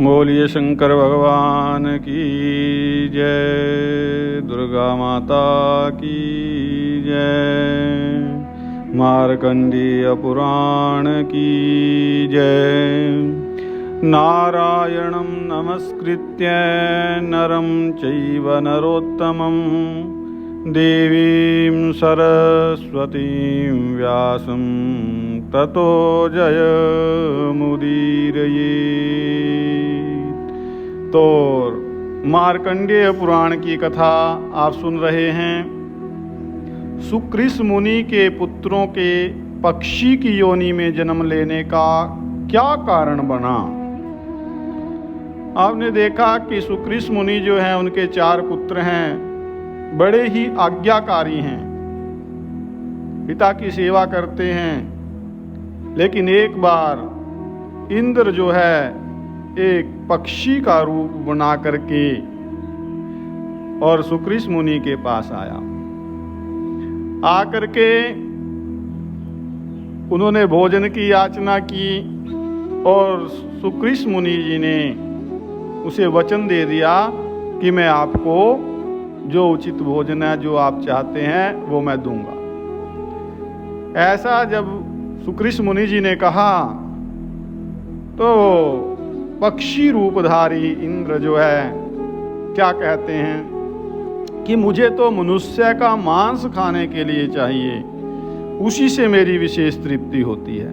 बोलिए शंकर भगवान की जय, दुर्गा माता की जय, मार्कंडेय पुराण की जय। नारायणं नमस्कृत्य नरं चैव नरोत्तमं देवीं सरस्वतीं व्यासं ततो जयमुदीरये। तो मार्कंडेय पुराण की कथा आप सुन रहे हैं। सुकृस मुनि के पुत्रों के पक्षी की योनि में जन्म लेने का क्या कारण बना। आपने देखा कि सुकृस मुनि जो हैं उनके 4 पुत्र हैं, बड़े ही आज्ञाकारी हैं, पिता की सेवा करते हैं। लेकिन एक बार इंद्र जो है एक पक्षी का रूप बना करके और सुकृस मुनि के पास आया। आकर के उन्होंने भोजन की याचना की और सुकृस मुनि जी ने उसे वचन दे दिया कि मैं आपको जो उचित भोजन है, जो आप चाहते हैं, वो मैं दूंगा। ऐसा जब सुकृस मुनि जी ने कहा तो पक्षी रूपधारी इंद्र जो है क्या कहते हैं कि मुझे तो मनुष्य का मांस खाने के लिए चाहिए, उसी से मेरी विशेष तृप्ति होती है।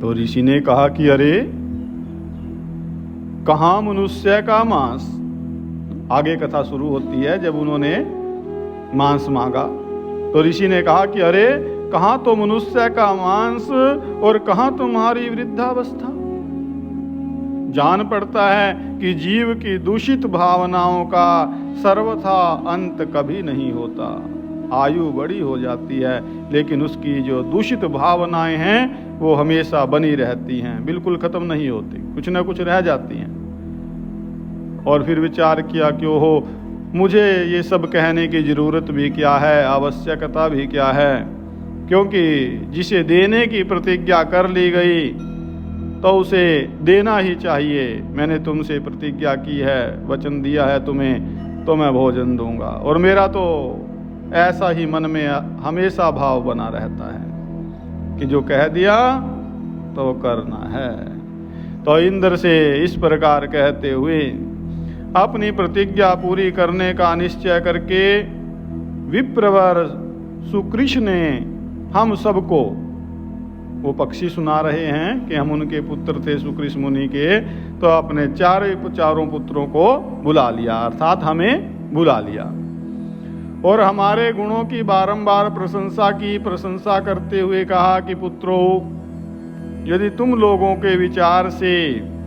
तो ऋषि ने कहा कि अरे कहाँ मनुष्य का मांस। आगे कथा शुरू होती है। जब उन्होंने मांस मांगा तो ऋषि ने कहा कि अरे कहाँ तो मनुष्य का मांस और कहाँ तुम्हारी वृद्धावस्था। जान पड़ता है कि जीव की दूषित भावनाओं का सर्वथा अंत कभी नहीं होता। आयु बड़ी हो जाती है लेकिन उसकी जो दूषित भावनाएं हैं वो हमेशा बनी रहती हैं, बिल्कुल खत्म नहीं होती, कुछ ना कुछ रह जाती हैं। और फिर विचार किया कि ओहो, मुझे ये सब कहने की जरूरत भी क्या है, आवश्यकता भी क्या है, क्योंकि जिसे देने की प्रतिज्ञा कर ली गई तो उसे देना ही चाहिए। मैंने तुमसे प्रतिज्ञा की है, वचन दिया है तुम्हें, तो मैं भोजन दूंगा। और मेरा तो ऐसा ही मन में हमेशा भाव बना रहता है कि जो कह दिया तो करना है। तो इंद्र से इस प्रकार कहते हुए अपनी प्रतिज्ञा पूरी करने का निश्चय करके विप्रवर सुकृस ने हम सबको, वो पक्षी सुना रहे हैं कि हम उनके पुत्र थे सुकृस मुनि के, तो अपने चारों पुत्रों को बुला लिया, अर्थात हमें बुला लिया और हमारे गुणों की बारंबार प्रशंसा की। प्रशंसा करते हुए कहा कि पुत्रों, यदि तुम लोगों के विचार से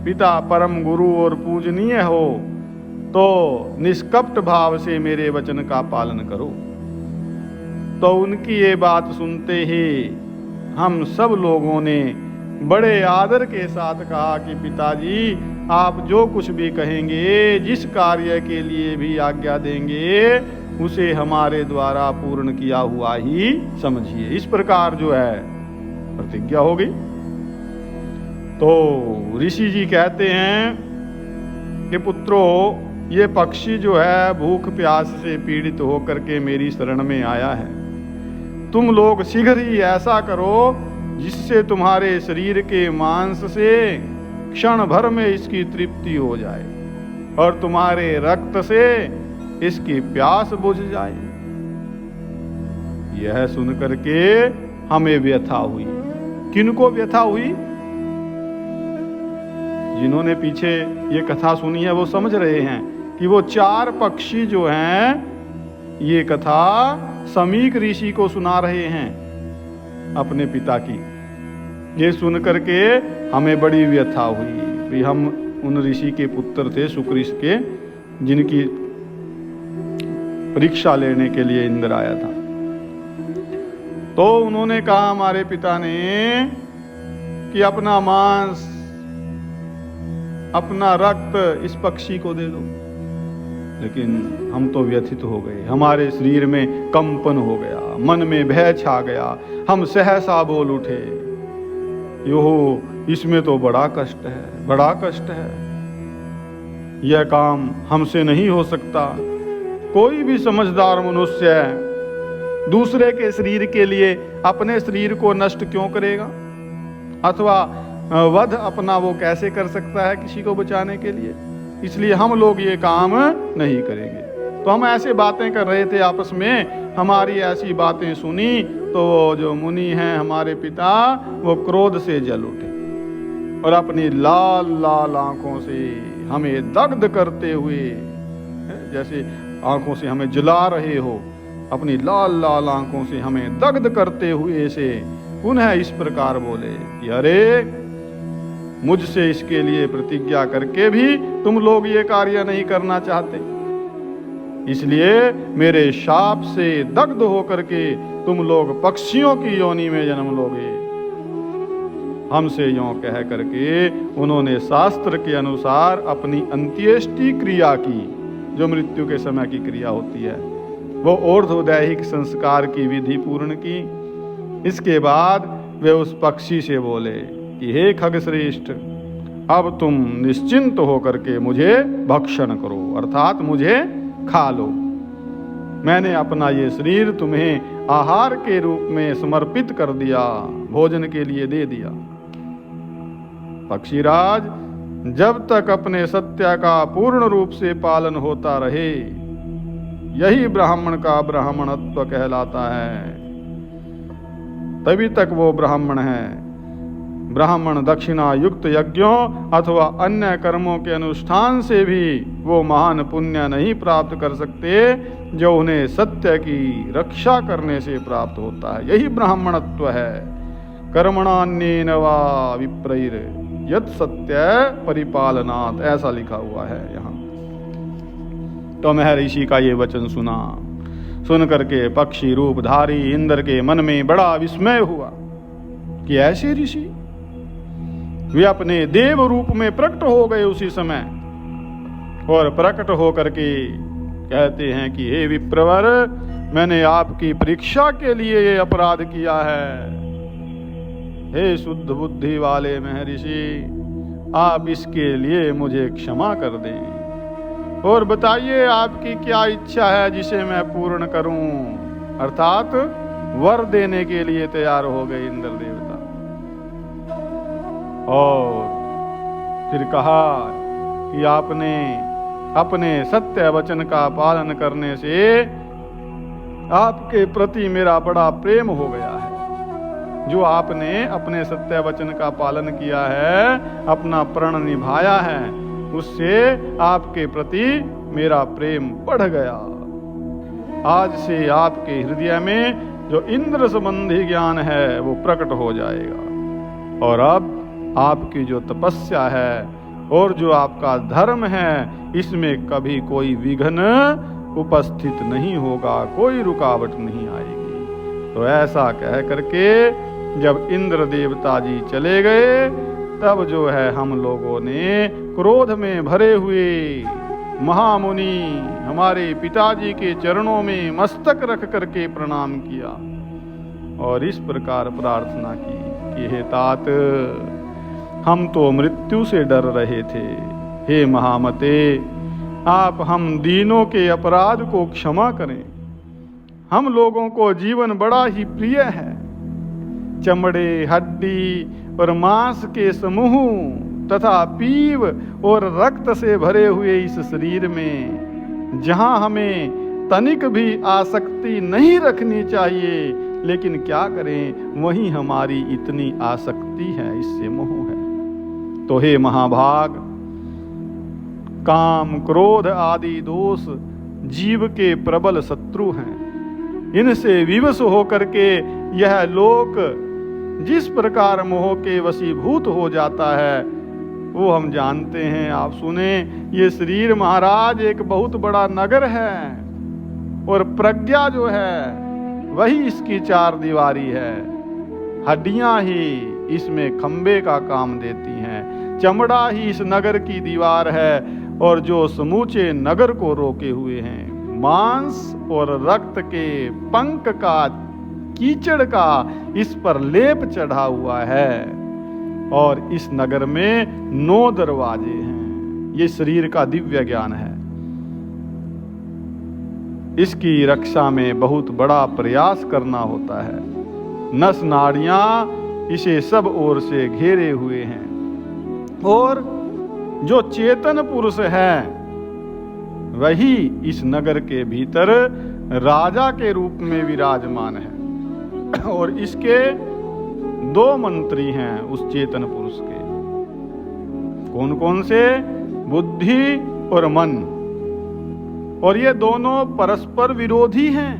पिता परम गुरु और पूजनीय हो तो निष्कपट भाव से मेरे वचन का पालन करो। तो उनकी ये बात सुनते ही हम सब लोगों ने बड़े आदर के साथ कहा कि पिताजी, आप जो कुछ भी कहेंगे, जिस कार्य के लिए भी आज्ञा देंगे, उसे हमारे द्वारा पूर्ण किया हुआ ही समझिए। इस प्रकार जो है प्रतिज्ञा हो गई। तो ऋषि जी कहते हैं कि पुत्रों, ये पक्षी जो है भूख प्यास से पीड़ित होकर के मेरी शरण में आया है। तुम लोग शीघ्र ही ऐसा करो जिससे तुम्हारे शरीर के मांस से क्षण भर में इसकी तृप्ति हो जाए और तुम्हारे रक्त से इसकी प्यास बुझ जाए। यह सुन करके हमें व्यथा हुई। किनको व्यथा हुई? जिन्होंने पीछे ये कथा सुनी है वो समझ रहे हैं कि वो 4 पक्षी जो हैं ये कथा समीक ऋषि को सुना रहे हैं अपने पिता की। ये सुन करके हमें बड़ी व्यथा हुई कि हम उन ऋषि के पुत्र थे सुकृस के, जिनकी परीक्षा लेने के लिए इंद्र आया था। तो उन्होंने कहा हमारे पिता ने कि अपना मांस, अपना रक्त इस पक्षी को दे दो। लेकिन हम तो व्यथित हो गए, हमारे शरीर में कंपन हो गया, मन में भय छा गया, हम सहसा बोल उठे यो इसमें तो बड़ा कष्ट है, बड़ा कष्ट है। यह काम हमसे नहीं हो सकता। कोई भी समझदार मनुष्य दूसरे के शरीर के लिए अपने शरीर को नष्ट क्यों करेगा, अथवा वध अपना वो कैसे कर सकता है किसी को बचाने के लिए। इसलिए हम लोग ये काम नहीं करेंगे। तो हम ऐसे बातें कर रहे थे आपस में, हमारी ऐसी बातें सुनी तो वो जो मुनि हैं हमारे पिता, वो क्रोध से जल उठे और अपनी लाल लाल आंखों से हमें दग्ध करते हुए, जैसे आंखों से हमें जला रहे हो, अपनी लाल लाल आंखों से हमें दग्ध करते हुए से पुनः इस प्रकार बोले कि अरे मुझसे इसके लिए प्रतिज्ञा करके भी तुम लोग ये कार्य नहीं करना चाहते, इसलिए मेरे शाप से दग्ध होकर के तुम लोग पक्षियों की योनि में जन्म लोगे। हमसे यों कह करके उन्होंने शास्त्र के अनुसार अपनी अंत्येष्टि क्रिया की, जो मृत्यु के समय की क्रिया होती है, वो ऊर्ध्वदैहिक संस्कार की विधि पूर्ण की। इसके बाद वे उस पक्षी से बोले कि हे खगश्रेष्ठ, अब तुम निश्चिंत होकर के मुझे भक्षण करो, अर्थात मुझे खा लो। मैंने अपना ये शरीर तुम्हें आहार के रूप में समर्पित कर दिया, भोजन के लिए दे दिया। पक्षीराज, जब तक अपने सत्य का पूर्ण रूप से पालन होता रहे, यही ब्राह्मण का ब्राह्मणत्व कहलाता है, तभी तक वो ब्राह्मण है। ब्राह्मण दक्षिणा युक्त यज्ञों अथवा अन्य कर्मों के अनुष्ठान से भी वो महान पुण्य नहीं प्राप्त कर सकते जो उन्हें सत्य की रक्षा करने से प्राप्त होता है। यही ब्राह्मणत्व है। कर्मणान्येन वा विप्रैर यत् सत्य परिपालनात्, ऐसा लिखा हुआ है यहाँ। तो महर्षि का ये वचन सुना, सुन करके पक्षी रूपधारी इंद्र के मन में बड़ा विस्मय हुआ कि ऐसे ऋषि वे अपने देव रूप में प्रकट हो गए उसी समय, और प्रकट हो करके कहते हैं कि हे विप्रवर, मैंने आपकी परीक्षा के लिए ये अपराध किया है। हे शुद्ध बुद्धि वाले महर्षि, आप इसके लिए मुझे क्षमा कर दें और बताइए आपकी क्या इच्छा है जिसे मैं पूर्ण करूं। अर्थात वर देने के लिए तैयार हो गए इंद्र देवता। और फिर कहा कि आपने अपने सत्य वचन का पालन करने से आपके प्रति मेरा बड़ा प्रेम हो गया है। जो आपने अपने सत्य वचन का पालन किया है, अपना प्रण निभाया है, उससे आपके प्रति मेरा प्रेम बढ़ गया। आज से आपके हृदय में जो इंद्र संबंधी ज्ञान है वो प्रकट हो जाएगा, और अब आपकी जो तपस्या है और जो आपका धर्म है, इसमें कभी कोई विघ्न उपस्थित नहीं होगा, कोई रुकावट नहीं आएगी। तो ऐसा कह करके जब इंद्र देवता जी चले गए, तब जो है हम लोगों ने क्रोध में भरे हुए महामुनि हमारे पिताजी के चरणों में मस्तक रख करके प्रणाम किया और इस प्रकार प्रार्थना की कि हे तात, हम तो मृत्यु से डर रहे थे। हे महामते, आप हम दीनों के अपराध को क्षमा करें। हम लोगों को जीवन बड़ा ही प्रिय है। चमड़े, हड्डी और मांस के समूह तथा पीव और रक्त से भरे हुए इस शरीर में, जहां हमें तनिक भी आसक्ति नहीं रखनी चाहिए, लेकिन क्या करें, वहीं हमारी इतनी आसक्ति है, इससे मोह है। तो हे महाभाग, काम, क्रोध आदि दोष जीव के प्रबल शत्रु हैं। इनसे विवश होकर के यह लोक जिस प्रकार मोह के वशीभूत हो जाता है, वो हम जानते हैं। आप सुने, ये शरीर महाराज एक बहुत बड़ा नगर है, और प्रज्ञा जो है वही इसकी चार दीवारी है। हड्डियां ही इसमें खंबे का काम देती हैं, चमड़ा ही इस नगर की दीवार है, और जो समूचे नगर को रोके हुए हैं, मांस और रक्त के पंख का, कीचड़ का इस पर लेप चढ़ा हुआ है। और इस नगर में 9 दरवाजे हैं। ये शरीर का दिव्य ज्ञान है। इसकी रक्षा में बहुत बड़ा प्रयास करना होता है। नस नाड़ियां इसे सब ओर से घेरे हुए हैं और जो चेतन पुरुष है वही इस नगर के भीतर राजा के रूप में विराजमान है और इसके 2 मंत्री हैं उस चेतन पुरुष के। कौन कौन से? बुद्धि और मन। और ये दोनों परस्पर विरोधी हैं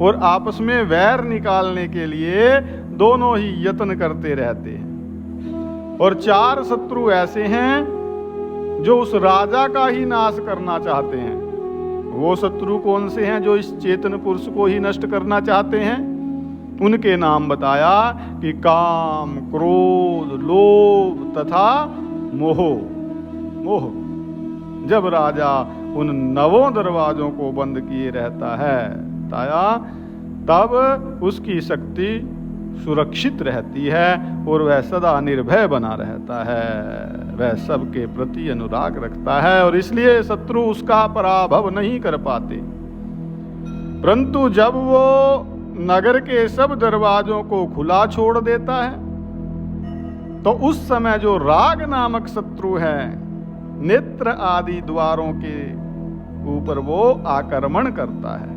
और आपस में वैर निकालने के लिए दोनों ही यत्न करते रहते हैं। और 4 शत्रु ऐसे हैं जो उस राजा का ही नाश करना चाहते हैं। वो शत्रु कौन से हैं? जो इस चेतन पुरुष को ही नष्ट करना चाहते हैं। उनके नाम बताया कि काम, क्रोध, लोभ तथा मोह। मोह। जब राजा उन 9 दरवाजों को बंद किए रहता है बताया, तब उसकी शक्ति सुरक्षित रहती है और वह सदा निर्भय बना रहता है। वह सबके प्रति अनुराग रखता है और इसलिए शत्रु उसका पराभव नहीं कर पाते। परंतु जब वो नगर के सब दरवाजों को खुला छोड़ देता है तो उस समय जो राग नामक शत्रु है, नेत्र आदि द्वारों के ऊपर वो आक्रमण करता है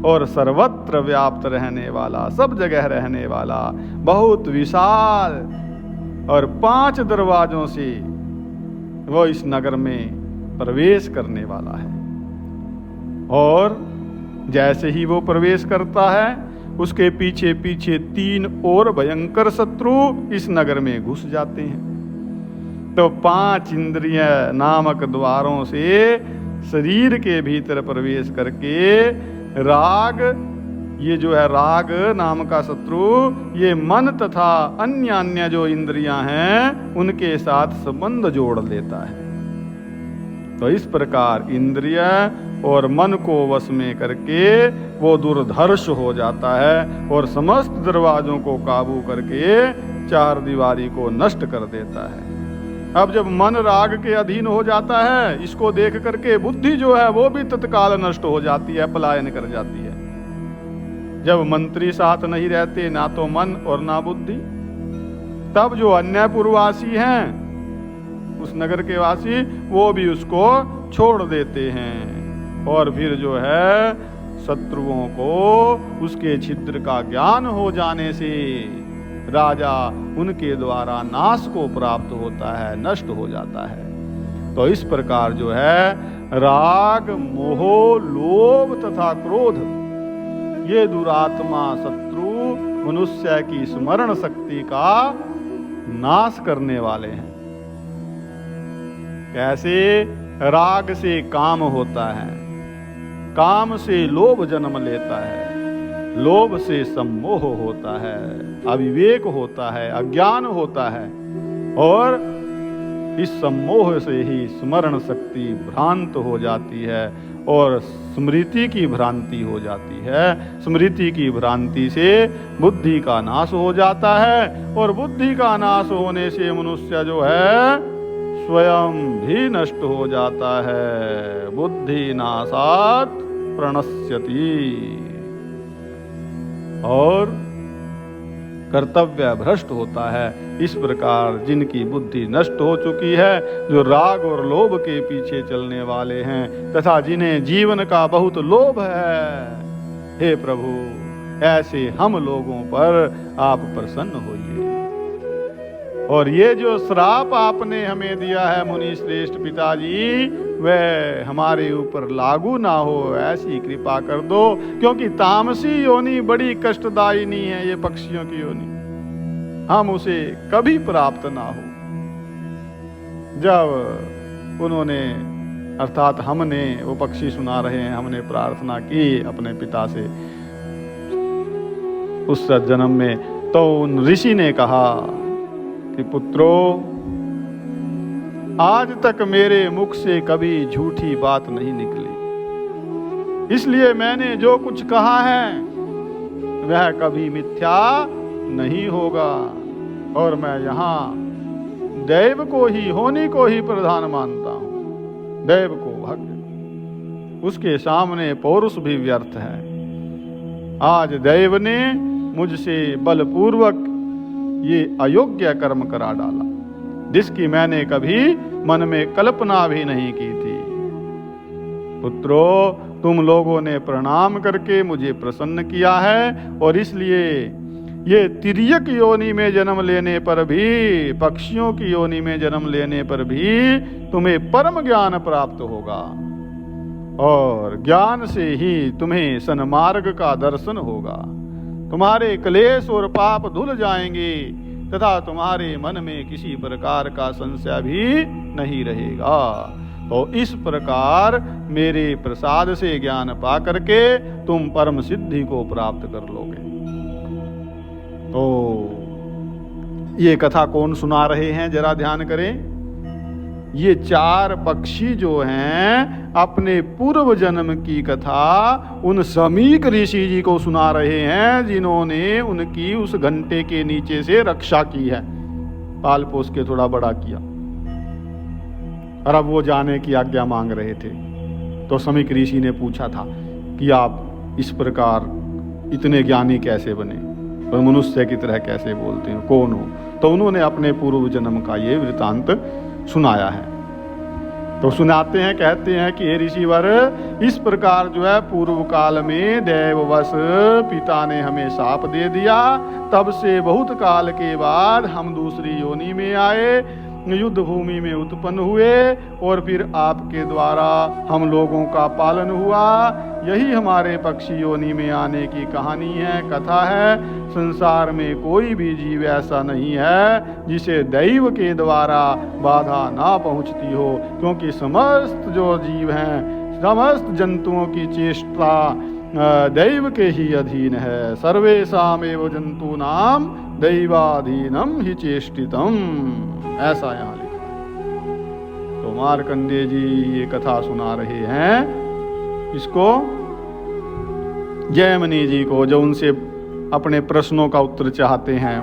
और सर्वत्र व्याप्त रहने वाला, सब जगह रहने वाला, बहुत विशाल और 5 दरवाजों से वो इस नगर में प्रवेश करने वाला है। और जैसे ही वो प्रवेश करता है उसके पीछे पीछे 3 और भयंकर शत्रु इस नगर में घुस जाते हैं। तो 5 इंद्रिय नामक द्वारों से शरीर के भीतर प्रवेश करके राग, ये जो है राग नाम का शत्रु, ये मन तथा अन्य अन्य जो इंद्रियां हैं उनके साथ संबंध जोड़ लेता है। तो इस प्रकार इंद्रिय और मन को वश में करके वो दुर्धर्ष हो जाता है और समस्त दरवाजों को काबू करके 4 दीवारी को नष्ट कर देता है। अब जब मन राग के अधीन हो जाता है, इसको देख करके बुद्धि जो है वो भी तत्काल नष्ट हो जाती है, पलायन कर जाती है। जब मंत्री साथ नहीं रहते, ना तो मन और ना बुद्धि, तब जो अन्य पुरवासी हैं उस नगर के वासी, वो भी उसको छोड़ देते हैं और फिर जो है शत्रुओं को उसके छिद्र का ज्ञान हो जाने से राजा उनके द्वारा नाश को प्राप्त होता है, नष्ट हो जाता है। तो इस प्रकार जो है राग, मोह, लोभ तथा क्रोध, ये दुरात्मा शत्रु मनुष्य की स्मरण शक्ति का नाश करने वाले हैं। कैसे? राग से काम होता है, काम से लोभ जन्म लेता है, लोभ से सम्मोह होता है, अविवेक होता है, अज्ञान होता है और इस सम्मोह से ही स्मरण शक्ति भ्रांत हो जाती है और स्मृति की भ्रांति हो जाती है। स्मृति की भ्रांति से बुद्धि का नाश हो जाता है और बुद्धि का नाश होने से मनुष्य जो है स्वयं भी नष्ट हो जाता है। बुद्धि नाशात् प्रणश्यति और कर्तव्य भ्रष्ट होता है। इस प्रकार जिनकी बुद्धि नष्ट हो चुकी है, जो राग और लोभ के पीछे चलने वाले हैं तथा जिन्हें जीवन का बहुत लोभ है, हे प्रभु ऐसे हम लोगों पर आप प्रसन्न होइए। और ये जो श्राप आपने हमें दिया है मुनि श्रेष्ठ पिताजी, वह हमारे ऊपर लागू ना हो, ऐसी कृपा कर दो, क्योंकि तामसी योनि बड़ी कष्टदायिनी है, ये पक्षियों की योनि, हम उसे कभी प्राप्त ना हो। जब उन्होंने अर्थात हमने, वो पक्षी सुना रहे हैं, हमने प्रार्थना की अपने पिता से उस जन्म में, तो उन ऋषि ने कहा कि पुत्रो, आज तक मेरे मुख से कभी झूठी बात नहीं निकली, इसलिए मैंने जो कुछ कहा है वह कभी मिथ्या नहीं होगा। और मैं यहाँ दैव को ही, होनी को ही प्रधान मानता हूँ। दैव को, भाग्य, उसके सामने पौरुष भी व्यर्थ है। आज दैव ने मुझसे बलपूर्वक ये अयोग्य कर्म करा डाला, जिसकी मैंने कभी मन में कल्पना भी नहीं की थी। पुत्रो, तुम लोगों ने प्रणाम करके मुझे प्रसन्न किया है, और इसलिए ये तिर्यक योनि में जन्म लेने पर भी, पक्षियों की योनि में जन्म लेने पर भी तुम्हें परम ज्ञान प्राप्त होगा, और ज्ञान से ही तुम्हें सन्मार्ग का दर्शन होगा। तुम्हारे क्लेश और पाप धुल जाएंगे तथा तुम्हारे मन में किसी प्रकार का संशय भी नहीं रहेगा। तो इस प्रकार मेरे प्रसाद से ज्ञान पा करके तुम परम सिद्धि को प्राप्त कर लोगे। तो ये कथा कौन सुना रहे हैं, जरा ध्यान करें। ये 4 पक्षी जो हैं अपने पूर्व जन्म की कथा उन समीक ऋषि जी को सुना रहे हैं, जिन्होंने उनकी उस घंटे के नीचे से रक्षा की है, पाल पोस के थोड़ा बड़ा किया, और अब वो जाने की आज्ञा मांग रहे थे। तो समीक ऋषि ने पूछा था कि आप इस प्रकार इतने ज्ञानी कैसे बने और मनुष्य की तरह कैसे बोलते हैं, कौन हो? तो उन्होंने अपने पूर्व जन्म का ये वृतांत सुनाया है। तो सुनाते हैं, कहते हैं कि हे ऋषिवर, इस प्रकार जो है पूर्व काल में दैववश पिता ने हमें शाप दे दिया। तब से बहुत काल के बाद हम दूसरी योनि में आए, युद्ध भूमि में उत्पन्न हुए, और फिर आपके द्वारा हम लोगों का पालन हुआ। यही हमारे पक्षी योनि में आने की कहानी है, कथा है। संसार में कोई भी जीव ऐसा नहीं है जिसे दैव के द्वारा बाधा ना पहुंचती हो, क्योंकि समस्त जो जीव हैं, समस्त जंतुओं की चेष्टा दैव के ही अधीन है। सर्वेषामेव जंतूनाम दैवाधीनम ही चेष्टितम, ऐसा यहाँ लिखा है। तो मार्कंडेय जी ये कथा सुना रहे हैं इसको जैमिनी जी को, जो उनसे अपने प्रश्नों का उत्तर चाहते हैं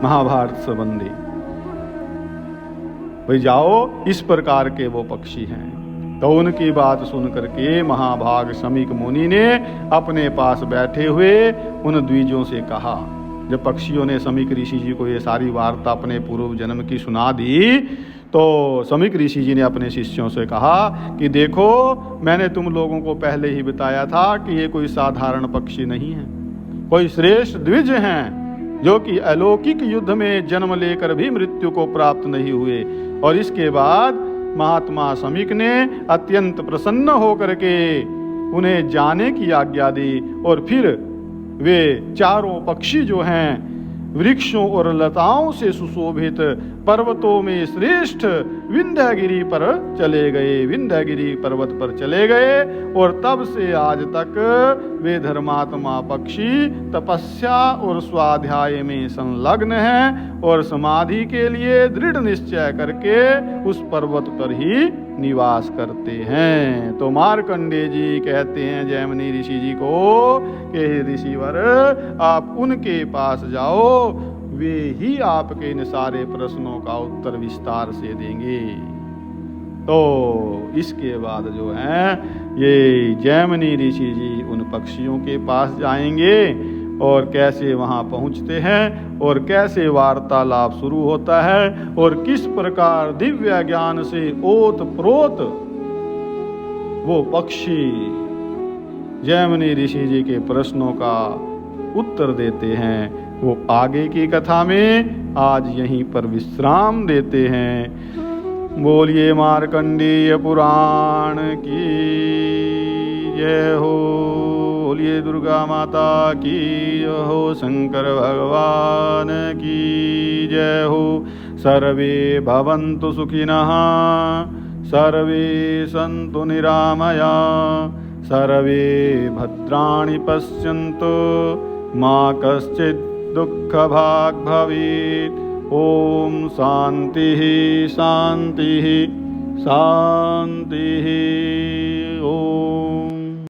महाभारत संबंधी। भाई जाओ, इस प्रकार के वो पक्षी हैं। तो उनकी बात सुन करके महाभाग समीक मुनि ने अपने पास बैठे हुए उन द्विजों से कहा। जब पक्षियों ने समीक ऋषि जी को ये सारी वार्ता अपने पूर्व जन्म की सुना दी, तो समीक ऋषि जी ने अपने शिष्यों से कहा कि देखो, मैंने तुम लोगों को पहले ही बताया था कि ये कोई साधारण पक्षी नहीं है, कोई श्रेष्ठ द्विज हैं, जो कि अलौकिक युद्ध में जन्म लेकर भी मृत्यु को प्राप्त नहीं हुए। और इसके बाद महात्मा समीक ने अत्यंत प्रसन्न होकर के उन्हें जाने की आज्ञा दी, और फिर वे 4 पक्षी जो हैं वृक्षों और लताओं से सुशोभित पर्वतों में श्रेष्ठ विंध्यगिरी पर चले गए, विंध्यगिरी पर्वत पर चले गए। और तब से आज तक वे धर्मात्मा पक्षी तपस्या और स्वाध्याय में संलग्न हैं, और समाधि के लिए दृढ़ निश्चय करके उस पर्वत पर ही निवास करते हैं। तो मार्कंडेय जी कहते हैं जैमिनी ऋषि जी को कि ऋषिवर, आप उनके पास जाओ, वे ही आपके इन सारे प्रश्नों का उत्तर विस्तार से देंगे। तो इसके बाद जो है ये जैमिनी ऋषि जी उन पक्षियों के पास जाएंगे, और कैसे वहां पहुंचते हैं, और कैसे वार्तालाप शुरू होता है, और किस प्रकार दिव्य ज्ञान से ओत प्रोत वो पक्षी जैमिनी ऋषि जी के प्रश्नों का उत्तर देते हैं, वो आगे की कथा में आज यहीं पर विश्राम देते हैं। बोलिए मार्कंडेय पुराण की जय हो, बोलिए दुर्गा माता की जय हो, शंकर भगवान की जय हो। सर्वे भवन्तु सुखिनः, सर्वे सन्तु निरामया, सर्वे भद्राणि पश्यन्तु, मा कश्चित् दुःखभाग् भवेत्। ओम शांतिः शांतिः शांतिः। ओम।